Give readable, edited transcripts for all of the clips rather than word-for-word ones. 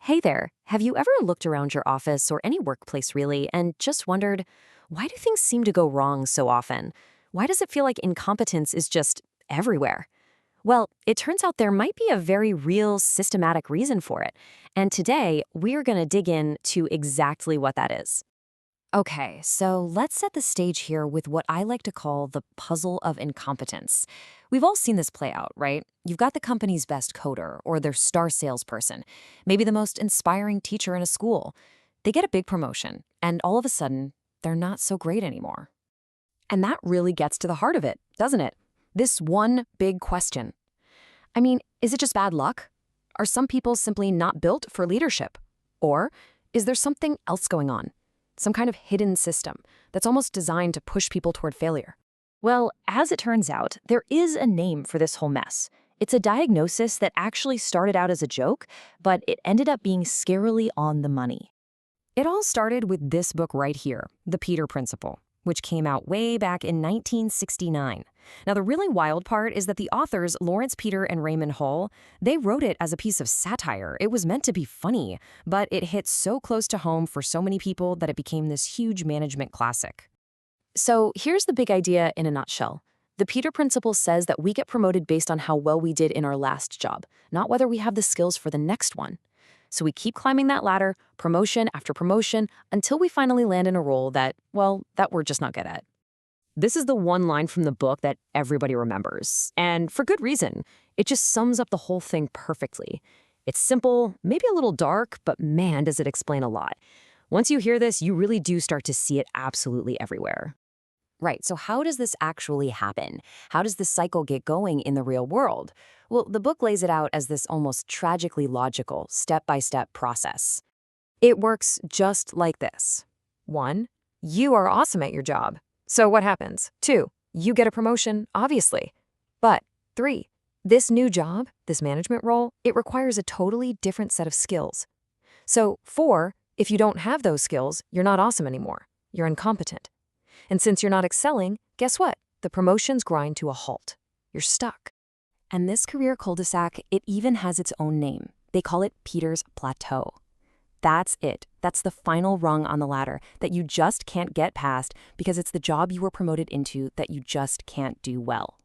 Hey there, have you ever looked around your office or any workplace really and just wondered, why do things seem to go wrong so often? Why does it feel like incompetence is just everywhere? Well, it turns out there might be a very real systematic reason for it. And today, we're going to dig into exactly what that is. Okay, so let's set the stage here with what I like to call the puzzle of incompetence. We've all seen this play out, right? You've got the company's best coder or their star salesperson, maybe the most inspiring teacher in a school. They get a big promotion, and all of a sudden, they're not so great anymore. And that really gets to the heart of it, doesn't it? This one big question. I mean, is it just bad luck? Are some people simply not built for leadership? Or is there something else going on? Some kind of hidden system that's almost designed to push people toward failure? Well, as it turns out, there is a name for this whole mess. It's a diagnosis that actually started out as a joke, but it ended up being scarily on the money. It all started with this book right here, The Peter Principle, which came out way back in 1969. Now, the really wild part is that the authors, Laurence Peter and Raymond Hull, they wrote it as a piece of satire. It was meant to be funny, but it hit so close to home for so many people that it became this huge management classic. So here's the big idea in a nutshell. The Peter Principle says that we get promoted based on how well we did in our last job, not whether we have the skills for the next one. So we keep climbing that ladder, promotion after promotion, until we finally land in a role that we're just not good at. This is the one line from the book that everybody remembers, and for good reason. It just sums up the whole thing perfectly. It's simple, maybe a little dark, but man, does it explain a lot. Once you hear this, you really do start to see it absolutely everywhere. Right, so how does this actually happen? How does this cycle get going in the real world? Well, the book lays it out as this almost tragically logical, step-by-step process. It works just like this. 1, you are awesome at your job. So what happens? 2, you get a promotion, obviously. But 3, this new job, this management role, it requires a totally different set of skills. So 4, if you don't have those skills, you're not awesome anymore. You're incompetent. And since you're not excelling, guess what? The promotions grind to a halt. You're stuck. And this career cul-de-sac, it even has its own name. They call it Peter's Plateau. That's it. That's the final rung on the ladder that you just can't get past because it's the job you were promoted into that you just can't do well.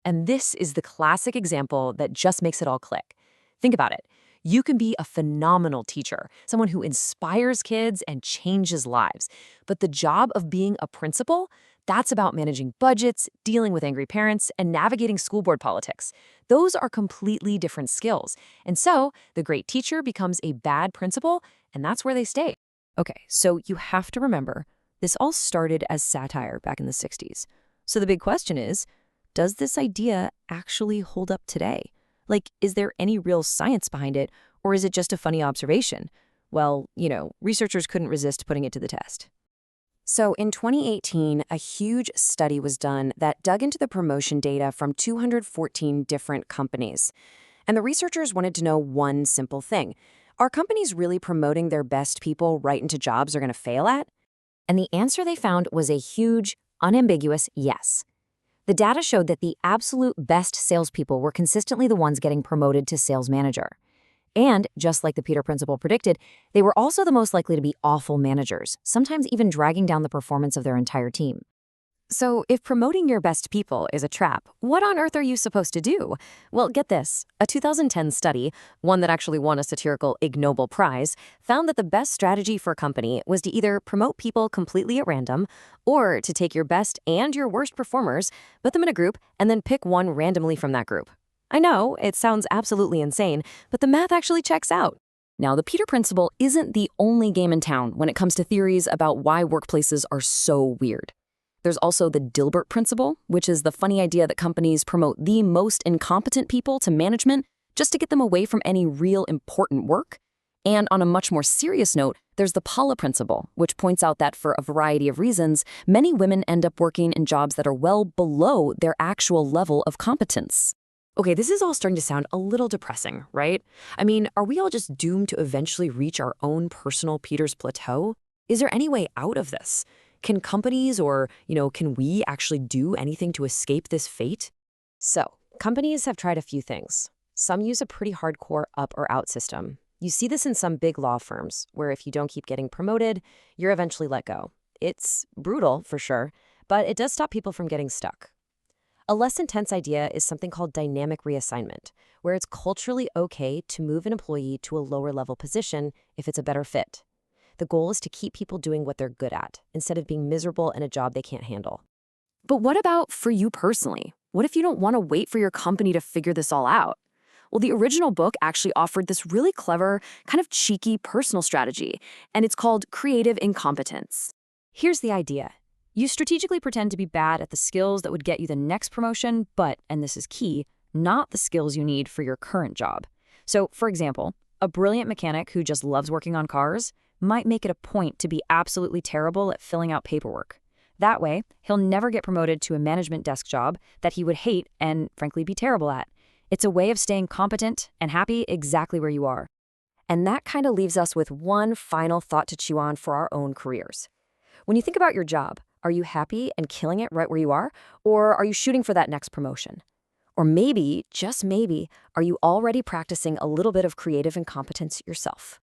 And this is the classic example that just makes it all click. Think about it. You can be a phenomenal teacher, someone who inspires kids and changes lives. But the job of being a principal, that's about managing budgets, dealing with angry parents, and navigating school board politics. Those are completely different skills. And so the great teacher becomes a bad principal, and that's where they stay. Okay, so you have to remember, this all started as satire back in the 60s. So the big question is, does this idea actually hold up today? Like, is there any real science behind it, or is it just a funny observation? Well, researchers couldn't resist putting it to the test. So in 2018, a huge study was done that dug into the promotion data from 214 different companies. And the researchers wanted to know one simple thing. Are companies really promoting their best people right into jobs they're going to fail at? And the answer they found was a huge, unambiguous yes. The data showed that the absolute best salespeople were consistently the ones getting promoted to sales manager. And, just like the Peter Principle predicted, they were also the most likely to be awful managers, sometimes even dragging down the performance of their entire team. So, if promoting your best people is a trap, what on earth are you supposed to do? Well, get this. A 2010 study, one that actually won a satirical Ig Nobel Prize, found that the best strategy for a company was to either promote people completely at random, or to take your best and your worst performers, put them in a group, and then pick one randomly from that group. I know, it sounds absolutely insane, but the math actually checks out. Now, the Peter Principle isn't the only game in town when it comes to theories about why workplaces are so weird. There's also the Dilbert Principle, which is the funny idea that companies promote the most incompetent people to management just to get them away from any real important work. And on a much more serious note, there's the Paula Principle, which points out that for a variety of reasons, many women end up working in jobs that are well below their actual level of competence. Okay, this is all starting to sound a little depressing, right? I mean, are we all just doomed to eventually reach our own personal Peter's Plateau? Is there any way out of this? Can companies or, can we actually do anything to escape this fate? So, companies have tried a few things. Some use a pretty hardcore up or out system. You see this in some big law firms, where if you don't keep getting promoted, you're eventually let go. It's brutal, for sure, but it does stop people from getting stuck. A less intense idea is something called dynamic reassignment, where it's culturally okay to move an employee to a lower level position if it's a better fit. The goal is to keep people doing what they're good at, instead of being miserable in a job they can't handle. But what about for you personally? What if you don't want to wait for your company to figure this all out? Well, the original book actually offered this really clever, kind of cheeky personal strategy, and it's called creative incompetence. Here's the idea. You strategically pretend to be bad at the skills that would get you the next promotion, but, and this is key, not the skills you need for your current job. So, for example, a brilliant mechanic who just loves working on cars might make it a point to be absolutely terrible at filling out paperwork. That way, he'll never get promoted to a management desk job that he would hate and, frankly, be terrible at. It's a way of staying competent and happy exactly where you are. And that kind of leaves us with one final thought to chew on for our own careers. When you think about your job, are you happy and killing it right where you are? Or are you shooting for that next promotion? Or maybe, just maybe, are you already practicing a little bit of creative incompetence yourself?